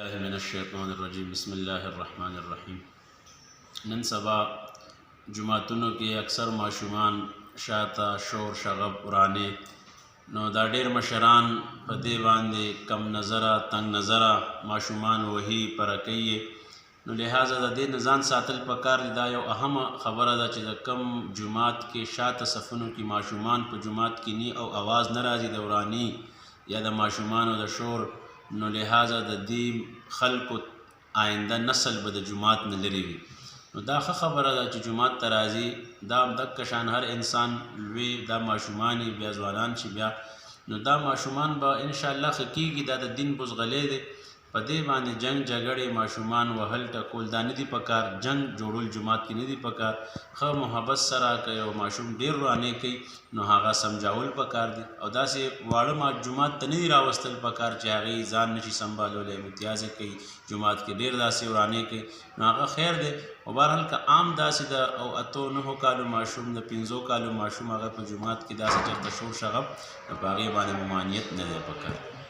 الله من الشیطان الرجیم بسم الله الرحمن الرحیم. نن سبا جماعتونو کې اکثر ماشومان شاته شور شغب ورانې نو دا ډېر مشران په دې باندې کم نظره تنگ نظره ماشومان وهي پرکوي نو لہذا د دې نه ځان ساتل پکار دی. دا یو اهمه خبره ده چې د کم جماعت کې شاته صفونو کې ماشومان په جماعت کې نی او آواز نه راځي د وراني یا د ماشومانو د شور نو لہذا د دې خلکو آینده نسل به د جماعت نه لرې وي. نو دا ښه خبره ده چې جماعت ته راځي. دا دکه شان هر انسان لوی دا ماشومان بیا ځوانان چې بیا نو دا ماشومان به انشاءالله ښه کېږي. دا د دین بزغلی دی. په دې باندې جنگ جګړې ماشومان وهل ټکول دا نه دي پکار. جنگ جوړول جماعت کې نه دي پکار. ښه محبت سره که یو ماشوم ډېر ورانې کوي نو هغه سمجاول پکار دي او داسې واړه جماعت ته نه دي راوستل پکار چې هغې ځان نشي سنبالولی امتیازه کوي جماعت کې ډېر داسې ورانې کوي نو هغه خیر دی. او بهرحال که عام داسې ده او 8-9 کالو ماشوم د 15 کالو ماشوم هغه په جماعت کې داسې چېرته شور شغب نو په هغې باندې ممانعت نه دی پکار.